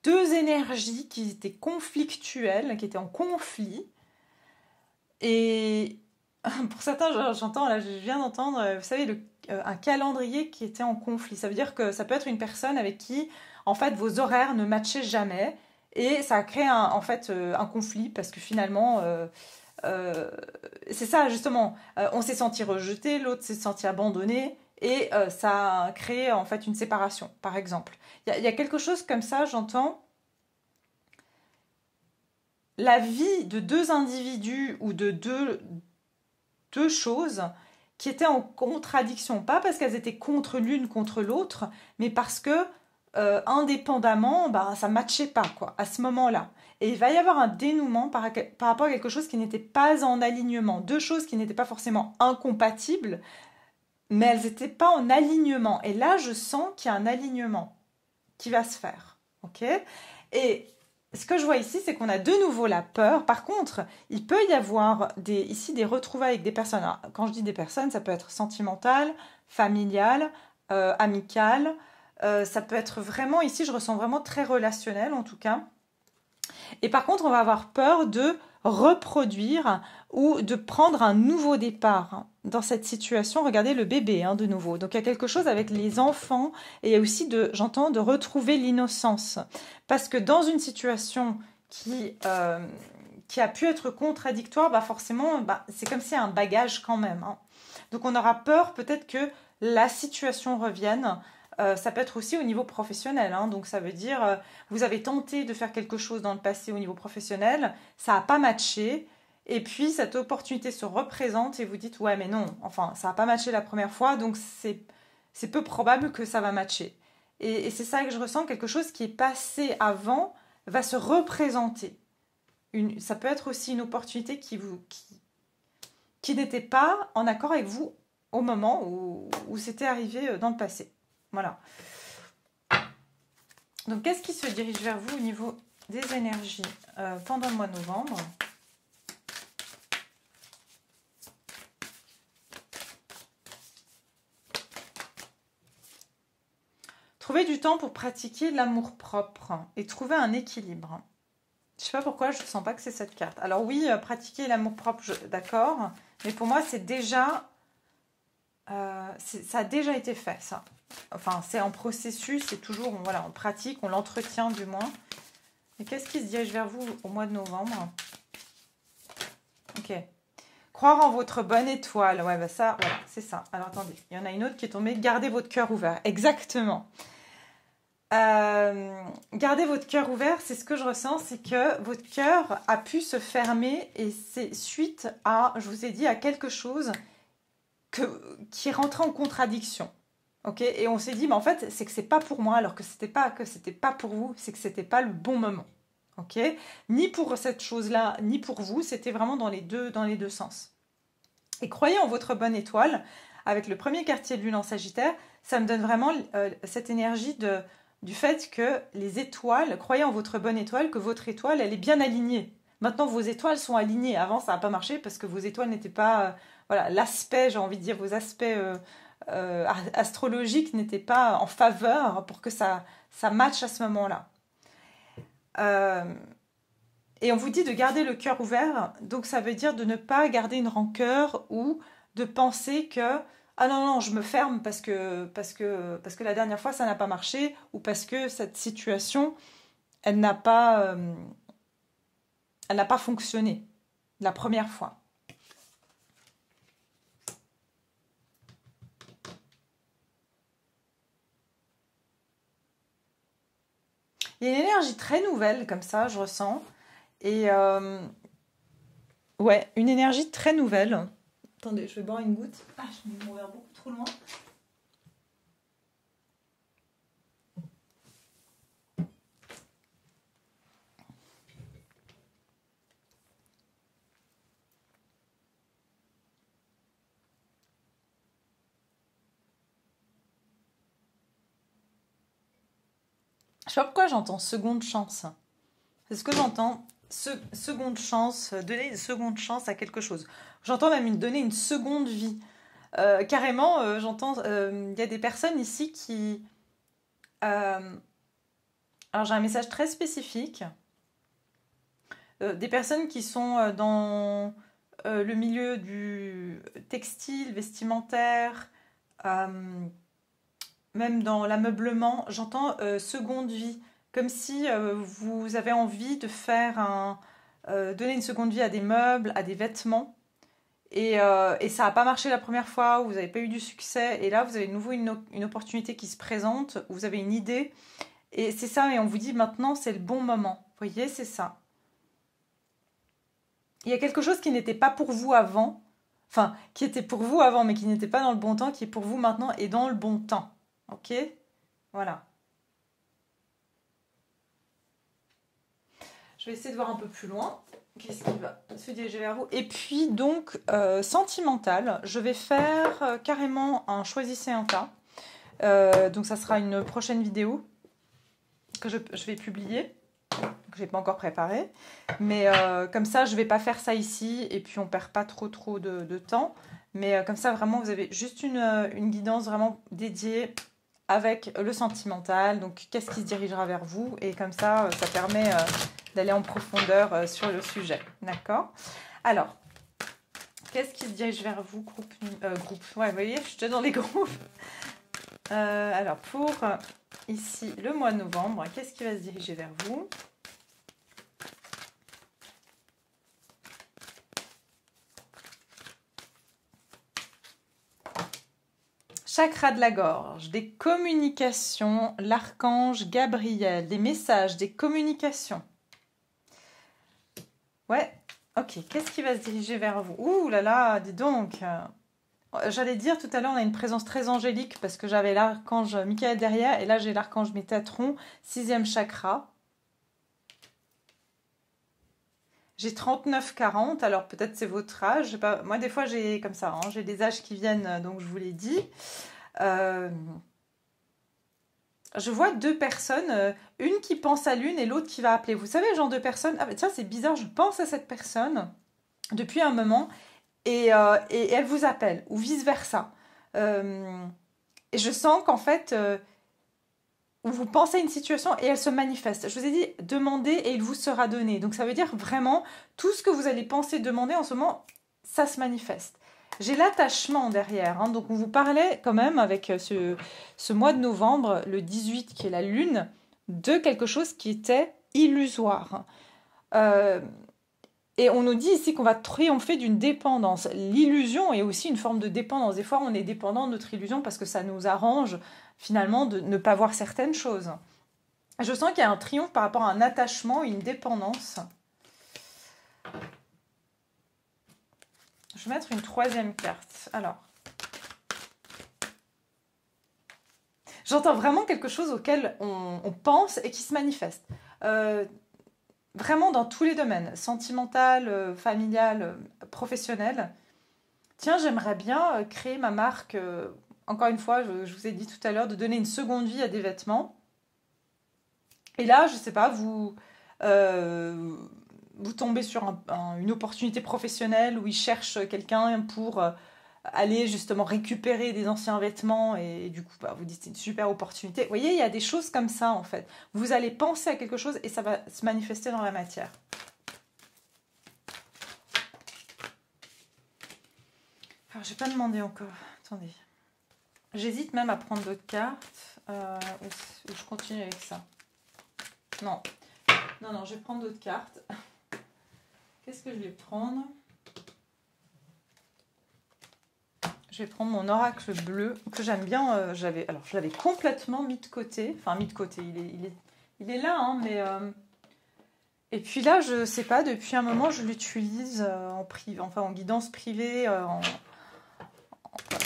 Speaker 1: deux énergies qui étaient conflictuelles, qui étaient en conflit. Et pour certains, j'entends, là, je viens d'entendre, vous savez, un calendrier qui était en conflit. Ça veut dire que ça peut être une personne avec qui, en fait, vos horaires ne matchaient jamais. Et ça a créé un conflit parce que finalement, c'est ça justement, on s'est senti rejeté, l'autre s'est senti abandonné et ça a créé en fait une séparation, par exemple. Il y a quelque chose comme ça, j'entends. La vie de deux individus ou de deux choses qui étaient en contradiction, pas parce qu'elles étaient contre l'une contre l'autre, mais parce que indépendamment, ça ne matchait pas quoi, à ce moment-là. Et il va y avoir un dénouement par rapport à quelque chose qui n'était pas en alignement. Deux choses qui n'étaient pas forcément incompatibles, mais elles n'étaient pas en alignement. Et là, je sens qu'il y a un alignement qui va se faire. Ok ? Et ce que je vois ici, c'est qu'on a de nouveau la peur. Par contre, il peut y avoir ici des retrouvailles avec des personnes. Alors, quand je dis des personnes, ça peut être sentimental, familial, amical. Ça peut être vraiment, ici je ressens vraiment très relationnel en tout cas. Et par contre, on va avoir peur de reproduire ou de prendre un nouveau départ dans cette situation. Regardez le bébé de nouveau. Donc il y a quelque chose avec les enfants et il y a aussi, j'entends, de retrouver l'innocence. Parce que dans une situation qui a pu être contradictoire, forcément, c'est comme s'il y a un bagage quand même. Donc on aura peur peut-être que la situation revienne. Ça peut être aussi au niveau professionnel. Donc ça veut dire, vous avez tenté de faire quelque chose dans le passé au niveau professionnel, ça n'a pas matché, et puis cette opportunité se représente et vous dites, ouais mais non, enfin ça n'a pas matché la première fois, donc c'est peu probable que ça va matcher. Et c'est ça que je ressens, quelque chose qui est passé avant va se représenter. Ça peut être aussi une opportunité qui n'était pas en accord avec vous au moment où c'était arrivé dans le passé. Voilà. Donc, qu'est-ce qui se dirige vers vous au niveau des énergies pendant le mois de novembre ? Trouver du temps pour pratiquer l'amour-propre et trouver un équilibre. Je ne sais pas pourquoi, je ne sens pas que c'est cette carte. Alors oui, pratiquer l'amour-propre, d'accord. Mais pour moi, c'est déjà... ça a déjà été fait, ça. Enfin, c'est en processus, c'est toujours... Voilà, on pratique, on l'entretient du moins. Et qu'est-ce qui se dirige vers vous au mois de novembre? Ok. Croire en votre bonne étoile. Ouais, bah ça, voilà, c'est ça. Alors, attendez, il y en a une autre qui est tombée. Gardez votre cœur ouvert. Exactement. Gardez votre cœur ouvert, c'est ce que je ressens, c'est que votre cœur a pu se fermer et c'est suite à, je vous ai dit, à quelque chose qui est rentré en contradiction. Ok, et on s'est dit, mais en fait, c'est que c'est pas pour moi, alors que c'était pas pour vous, c'est que c'était pas le bon moment. Ok, ni pour cette chose-là, ni pour vous, c'était vraiment dans les deux sens. Et croyez en votre bonne étoile. Avec le premier quartier de lune en Sagittaire, ça me donne vraiment cette énergie du fait que les étoiles, croyez en votre bonne étoile, que votre étoile, elle est bien alignée. Maintenant, vos étoiles sont alignées. Avant, ça n'a pas marché parce que vos étoiles n'étaient pas... voilà, l'aspect, j'ai envie de dire, vos aspects astrologiques n'étaient pas en faveur pour que ça matche à ce moment-là. Et on vous dit de garder le cœur ouvert, donc ça veut dire de ne pas garder une rancœur ou de penser que ah non, je me ferme parce que la dernière fois ça n'a pas marché ou parce que cette situation elle n'a pas fonctionné la première fois. Il y a une énergie très nouvelle comme ça, je ressens. Et ouais, une énergie très nouvelle. Attendez, je vais boire une goutte. Ah, je mets mon verre beaucoup trop loin. Je sais pas pourquoi j'entends seconde chance. C'est ce que j'entends. Seconde chance, donner une seconde chance à quelque chose. J'entends même donner une seconde vie. Carrément, j'entends... Il y a des personnes ici qui... alors j'ai un message très spécifique. Des personnes qui sont dans le milieu du textile, vestimentaire, même dans l'ameublement. J'entends seconde vie. Comme si vous avez envie de faire donner une seconde vie à des meubles, à des vêtements. Et ça n'a pas marché la première fois, vous n'avez pas eu du succès. Et là, vous avez de nouveau une opportunité qui se présente, vous avez une idée. Et c'est ça, et on vous dit maintenant, c'est le bon moment. Vous voyez, c'est ça. Il y a quelque chose qui n'était pas pour vous avant. Enfin, qui était pour vous avant, mais qui n'était pas dans le bon temps, qui est pour vous maintenant et dans le bon temps. Ok? Voilà. Je vais essayer de voir un peu plus loin. Qu'est-ce qui va se diriger vers vous? Et puis donc, sentimental, je vais faire carrément un choisissez un tas. Donc ça sera une prochaine vidéo que je vais publier, que je n'ai pas encore préparée. Mais comme ça, je ne vais pas faire ça ici et puis on ne perd pas trop de temps. Mais comme ça, vraiment, vous avez juste une guidance vraiment dédiée avec le sentimental. Donc, qu'est-ce qui se dirigera vers vous? Et comme ça, ça permet... d'aller en profondeur sur le sujet. D'accord? Alors, qu'est-ce qui se dirige vers vous? Groupe. Ouais, vous voyez, je suis déjà dans les groupes. Alors, pour ici, le mois de novembre, qu'est-ce qui va se diriger vers vous? Chakra de la gorge, des communications, l'archange Gabriel, des messages, des communications. Ouais, ok. Qu'est-ce qui va se diriger vers vous? Ouh là là, dis donc. J'allais dire tout à l'heure, on a une présence très angélique parce que j'avais l'archange Michael derrière et là j'ai l'archange Métatron, sixième chakra. J'ai 39-40, alors peut-être c'est votre âge. Je sais pas. Moi, des fois, j'ai comme ça, hein, j'ai des âges qui viennent, donc je vous l'ai dit. Euh, je vois deux personnes, une qui pense à l'une et l'autre qui va appeler. Vous savez, le genre de personne, ah bah tiens, c'est bizarre, je pense à cette personne depuis un moment et elle vous appelle, ou vice-versa. Euh, et je sens qu'en fait, où vous pensez à une situation et elle se manifeste. Je vous ai dit, demandez et il vous sera donné. Donc ça veut dire vraiment, tout ce que vous allez penser, demander en ce moment, ça se manifeste. J'ai l'attachement derrière. Hein. Donc on vous parlait quand même avec ce mois de novembre, le 18 qui est la lune, de quelque chose qui était illusoire. Euh, et on nous dit ici qu'on va triompher d'une dépendance. L'illusion est aussi une forme de dépendance. Des fois, on est dépendant de notre illusion parce que ça nous arrange finalement de ne pas voir certaines choses. Je sens qu'il y a un triomphe par rapport à un attachement, une dépendance. Je vais mettre une troisième carte. Alors, j'entends vraiment quelque chose auquel on pense et qui se manifeste. Vraiment dans tous les domaines, sentimental, familial, professionnel. Tiens, j'aimerais bien créer ma marque. Encore une fois, je vous ai dit tout à l'heure de donner une seconde vie à des vêtements. Et là, je ne sais pas, vous tombez sur une opportunité professionnelle où ils cherchent quelqu'un pour aller justement récupérer des anciens vêtements et du coup, bah, vous dites c'est une super opportunité. Vous voyez, il y a des choses comme ça en fait. Vous allez penser à quelque chose et ça va se manifester dans la matière. Alors, j'ai pas demandé encore. Attendez. J'hésite même à prendre d'autres cartes ou je continue avec ça. Non. Non, je vais prendre d'autres cartes. Qu'est-ce que je vais prendre? Je vais prendre mon oracle bleu que j'aime bien. Je l'avais complètement mis de côté. Enfin, mis de côté. Il est là, hein, mais... Et puis là, je sais pas, depuis un moment, je l'utilise en privé, enfin en guidance privée,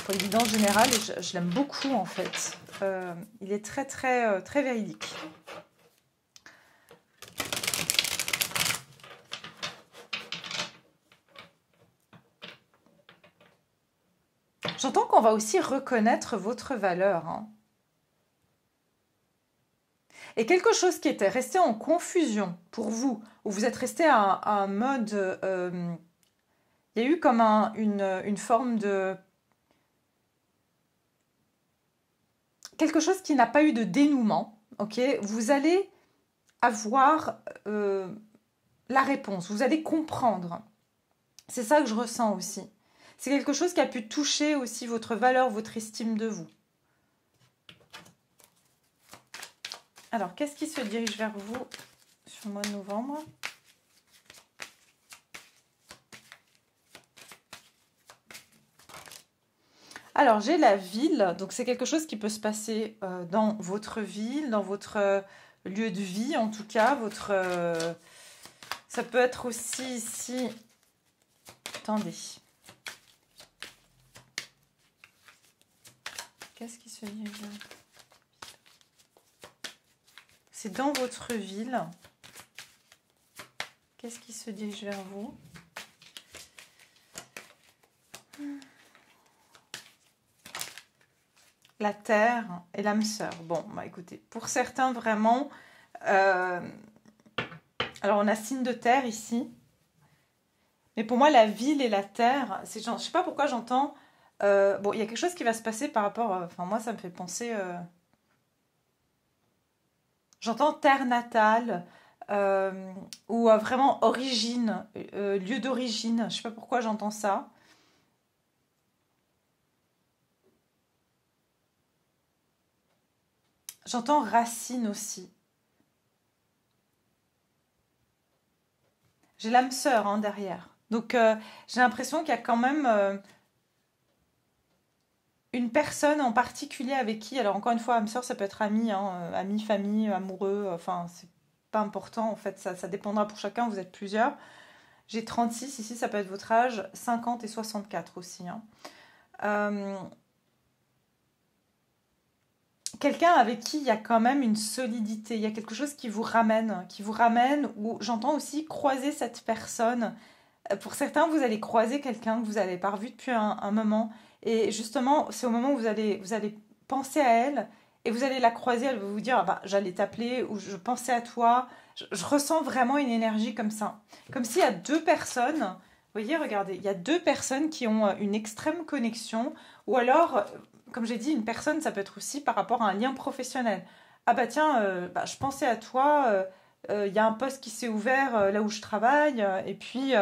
Speaker 1: pour les guidances générales, et je l'aime beaucoup en fait. Il est très très très véridique. J'entends qu'on va aussi reconnaître votre valeur. Hein. Et quelque chose qui était resté en confusion pour vous, où vous êtes resté à un mode... il y a eu comme une forme de... Quelque chose qui n'a pas eu de dénouement, ok? Vous allez avoir la réponse, vous allez comprendre. C'est ça que je ressens aussi. C'est quelque chose qui a pu toucher aussi votre valeur, votre estime de vous. Alors, qu'est-ce qui se dirige vers vous sur le mois de novembre? Alors, j'ai la ville. Donc, c'est quelque chose qui peut se passer dans votre ville, dans votre lieu de vie, en tout cas. Ça peut être aussi ici... Attendez. Qu'est-ce qui se dirige là? C'est dans votre ville. Qu'est-ce qui se dirige vers vous? La terre et l'âme sœur. Bon, bah écoutez, pour certains vraiment... alors, on a signe de terre ici. Mais pour moi, la ville et la terre, je ne sais pas pourquoi j'entends... bon, il y a quelque chose qui va se passer par rapport... Enfin, moi, ça me fait penser... J'entends terre natale ou vraiment origine, lieu d'origine. Je ne sais pas pourquoi j'entends ça. J'entends racine aussi. J'ai l'âme sœur hein, derrière. Donc, j'ai l'impression qu'il y a quand même une personne en particulier avec qui... Alors, encore une fois, âme sœur, ça peut être ami, hein, ami, famille, amoureux. Enfin, c'est pas important. En fait, ça dépendra pour chacun. Vous êtes plusieurs. J'ai 36. Ici, ça peut être votre âge. 50 et 64 aussi. Hein. Euh, Quelqu'un avec qui il y a quand même une solidité, il y a quelque chose qui vous ramène, ou j'entends aussi croiser cette personne. Pour certains, vous allez croiser quelqu'un que vous n'avez pas revu depuis un moment, et justement, c'est au moment où vous allez penser à elle, et vous allez la croiser, elle va vous dire, ah bah, j'allais t'appeler, ou je pensais à toi. Je ressens vraiment une énergie comme ça. Comme s'il y a deux personnes, vous voyez, regardez, il y a deux personnes qui ont une extrême connexion, ou alors comme j'ai dit, une personne, ça peut être aussi par rapport à un lien professionnel. Ah bah tiens, bah, je pensais à toi, il y a un poste qui s'est ouvert là où je travaille, et puis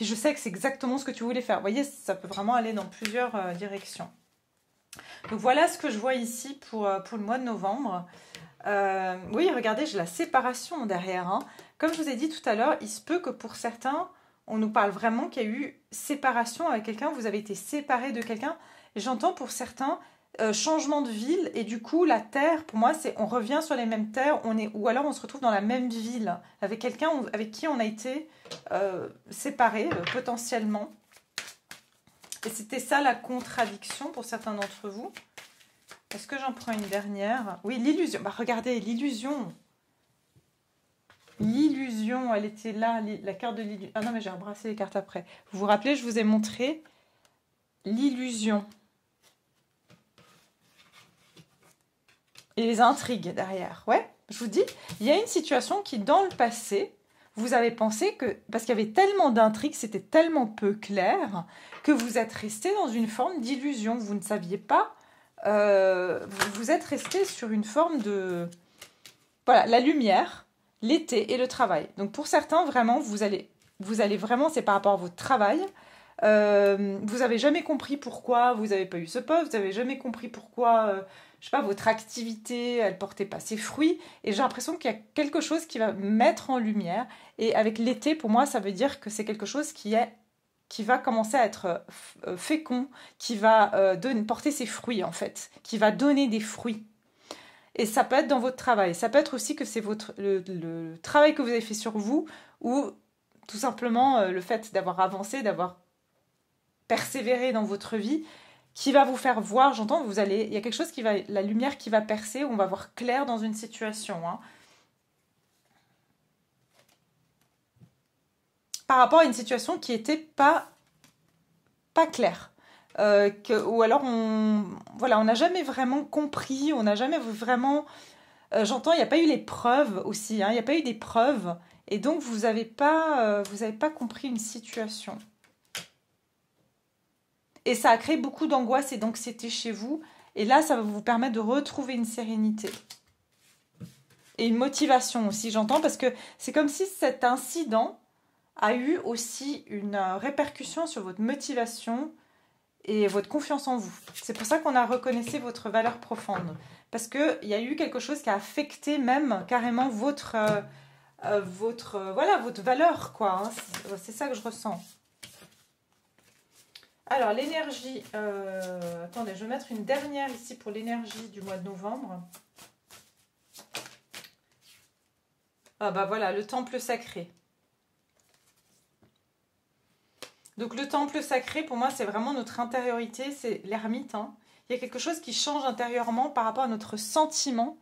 Speaker 1: je sais que c'est exactement ce que tu voulais faire. Vous voyez, ça peut vraiment aller dans plusieurs directions. Donc voilà ce que je vois ici pour le mois de novembre. Oui, regardez, j'ai la séparation derrière, hein. Comme je vous ai dit tout à l'heure, il se peut que pour certains, on nous parle vraiment qu'il y a eu séparation avec quelqu'un, vous avez été séparé de quelqu'un. J'entends pour certains changement de ville et du coup la terre, pour moi, c'est on revient sur les mêmes terres, ou alors on se retrouve dans la même ville avec quelqu'un avec qui on a été séparé potentiellement. Et c'était ça la contradiction pour certains d'entre vous. Est-ce que j'en prends une dernière? Oui, l'illusion. Bah, regardez, l'illusion. L'illusion, elle était là, la carte de l'illusion. Ah non, mais j'ai embrassé les cartes après. Vous vous rappelez, je vous ai montré l'illusion. Et les intrigues derrière. Ouais, je vous dis, il y a une situation qui, dans le passé, vous avez pensé que, parce qu'il y avait tellement d'intrigues, c'était tellement peu clair, que vous êtes resté dans une forme d'illusion. Vous ne saviez pas, vous êtes resté sur une forme de... Voilà, la lumière, l'été et le travail. Donc pour certains, vraiment, vous allez vraiment, c'est par rapport à votre travail. Vous n'avez jamais compris pourquoi vous n'avez pas eu ce poste, vous n'avez jamais compris pourquoi, je sais pas, votre activité, elle portait pas ses fruits. Et j'ai l'impression qu'il y a quelque chose qui va mettre en lumière. Et avec l'été, pour moi, ça veut dire que c'est quelque chose qui va commencer à être fécond, qui va porter ses fruits en fait, qui va donner des fruits. Et ça peut être dans votre travail. Ça peut être aussi que c'est le travail que vous avez fait sur vous ou tout simplement le fait d'avoir avancé, d'avoir persévéré dans votre vie qui va vous faire voir, j'entends, il y a quelque chose la lumière qui va percer, où on va voir clair dans une situation. Hein. Par rapport à une situation qui n'était pas claire. Ou alors on n'a jamais vraiment compris, on n'a jamais vraiment... j'entends, il n'y a pas eu les preuves aussi, hein, il n'y a pas eu des preuves, et donc vous n'avez pas compris une situation. Et ça a créé beaucoup d'angoisse et d'anxiété chez vous, et là, ça va vous permettre de retrouver une sérénité. Et une motivation aussi, j'entends, parce que c'est comme si cet incident a eu aussi une répercussion sur votre motivation, et votre confiance en vous. C'est pour ça qu'on a reconnaissé votre valeur profonde. Parce qu'il y a eu quelque chose qui a affecté même carrément votre valeur, quoi. Hein. C'est ça que je ressens. Alors, l'énergie... attendez, je vais mettre une dernière ici pour l'énergie du mois de novembre. Ah bah voilà, le temple sacré. Donc le temple sacré, pour moi, c'est vraiment notre intériorité, c'est l'ermite. Hein. Il y a quelque chose qui change intérieurement par rapport à notre sentiment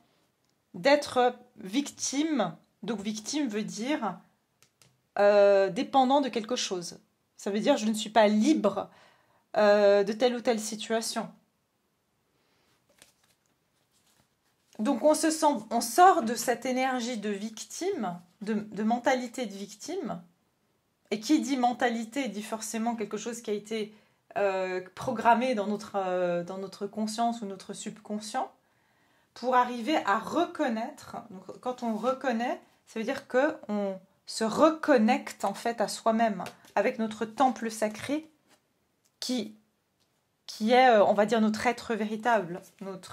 Speaker 1: d'être victime. Donc victime veut dire dépendant de quelque chose. Ça veut dire je ne suis pas libre de telle ou telle situation. Donc on sort de cette énergie de victime, de mentalité de victime. Et qui dit mentalité dit forcément quelque chose qui a été programmé dans notre conscience ou notre subconscient pour arriver à reconnaître. Donc, quand on reconnaît, ça veut dire qu'on se reconnecte en fait à soi-même avec notre temple sacré qui est, on va dire, notre être véritable. Donc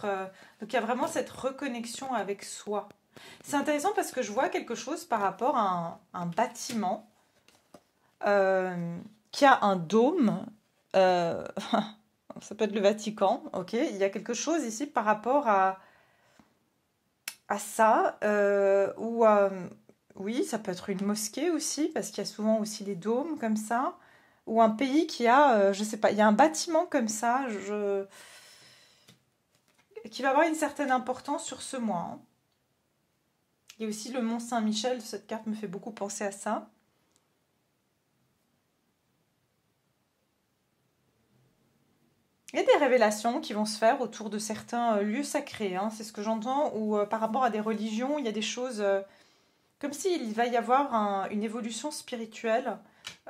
Speaker 1: il y a vraiment cette reconnexion avec soi. C'est intéressant parce que je vois quelque chose par rapport à un bâtiment qui a un dôme, ça peut être le Vatican, ok. Il y a quelque chose ici par rapport à ça, ou oui, ça peut être une mosquée aussi, parce qu'il y a souvent aussi les dômes comme ça, ou un pays qui a, je sais pas, il y a un bâtiment comme ça, qui va avoir une certaine importance sur ce mois, hein. Il y a aussi le Mont Saint-Michel, cette carte me fait beaucoup penser à ça. Il y a des révélations qui vont se faire autour de certains lieux sacrés, hein, c'est ce que j'entends, ou par rapport à des religions, il y a des choses comme s'il va y avoir une évolution spirituelle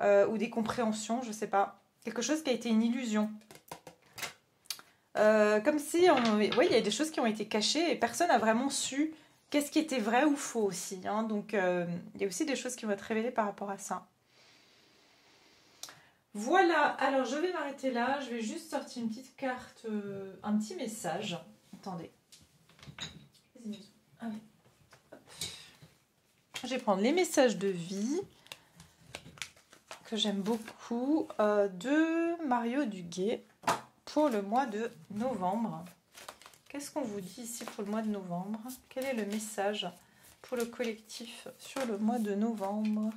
Speaker 1: ou des compréhensions, je sais pas. Quelque chose qui a été une illusion. Comme si, ouais, il y a des choses qui ont été cachées et personne n'a vraiment su qu'est-ce qui était vrai ou faux aussi, hein. Donc, il y a aussi des choses qui vont être révélées par rapport à ça. Voilà, alors je vais m'arrêter là. Je vais juste sortir une petite carte, un petit message. Attendez. Ah oui. Je vais prendre les messages de vie que j'aime beaucoup de Mario Duguay pour le mois de novembre. Qu'est-ce qu'on vous dit ici pour le mois de novembre? Quel est le message pour le collectif sur le mois de novembre?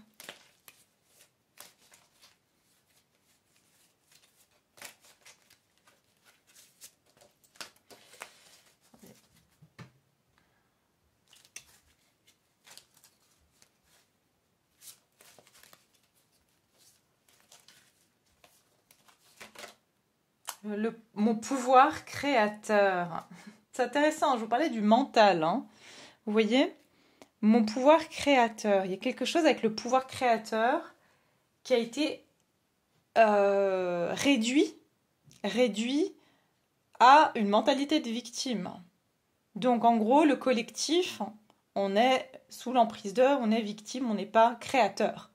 Speaker 1: Mon pouvoir créateur. C'est intéressant, je vous parlais du mental, hein. Vous voyez? Mon pouvoir créateur. Il y a quelque chose avec le pouvoir créateur qui a été réduit à une mentalité de victime. Donc en gros, le collectif, on est sous l'emprise d'eux, on est victime, on n'est pas créateur.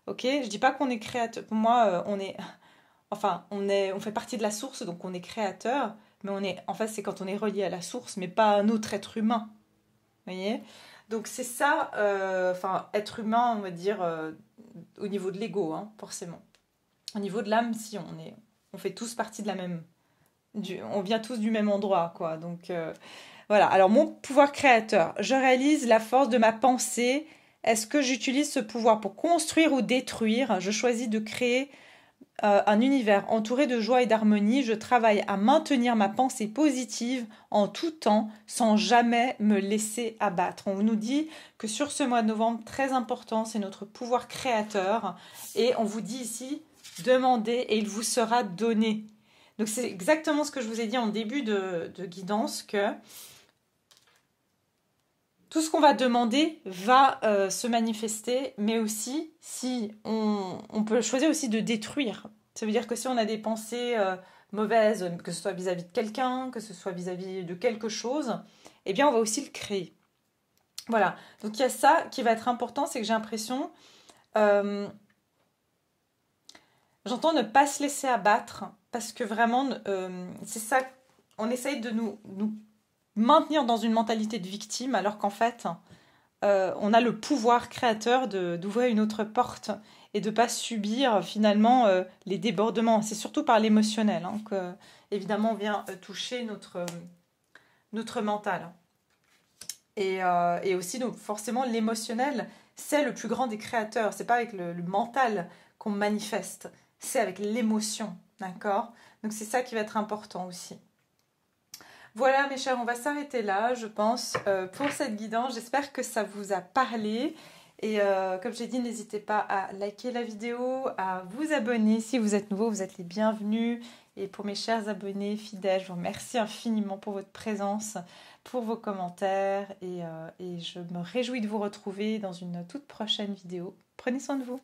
Speaker 1: Ok? Je dis pas qu'on est créateur. Pour moi, on fait partie de la source, donc on est créateur, mais en fait, c'est quand on est relié à la source, mais pas un autre être humain. Vous voyez? Donc c'est ça, être humain, on va dire, au niveau de l'ego, hein, forcément. Au niveau de l'âme, si on fait tous partie de la même, on vient tous du même endroit, quoi. Donc voilà. Alors mon pouvoir créateur, je réalise la force de ma pensée. Est-ce que j'utilise ce pouvoir pour construire ou détruire? Je choisis de créer un univers entouré de joie et d'harmonie. Je travaille à maintenir ma pensée positive en tout temps, sans jamais me laisser abattre. On nous dit que sur ce mois de novembre, très important, c'est notre pouvoir créateur. Et on vous dit ici, demandez et il vous sera donné. Donc c'est exactement ce que je vous ai dit en début de guidance, que tout ce qu'on va demander va se manifester, mais aussi, si on peut choisir aussi de détruire. Ça veut dire que si on a des pensées mauvaises, que ce soit vis-à-vis de quelqu'un, que ce soit vis-à-vis de quelque chose, eh bien on va aussi le créer. Voilà, donc il y a ça qui va être important, c'est que j'ai l'impression, j'entends ne pas se laisser abattre, parce que vraiment, c'est ça, on essaye de nous maintenir dans une mentalité de victime, alors qu'en fait, on a le pouvoir créateur d'ouvrir une autre porte et de ne pas subir finalement les débordements. C'est surtout par l'émotionnel, hein, que, évidemment, on vient toucher notre mental. Et aussi, donc, forcément, l'émotionnel, c'est le plus grand des créateurs. C'est pas avec le mental qu'on manifeste, c'est avec l'émotion, d'accord? Donc c'est ça qui va être important aussi. Voilà mes chers, on va s'arrêter là, je pense, pour cette guidance. J'espère que ça vous a parlé. Et comme j'ai dit, n'hésitez pas à liker la vidéo, à vous abonner. Si vous êtes nouveau, vous êtes les bienvenus. Et pour mes chers abonnés fidèles, je vous remercie infiniment pour votre présence, pour vos commentaires. Et je me réjouis de vous retrouver dans une toute prochaine vidéo. Prenez soin de vous.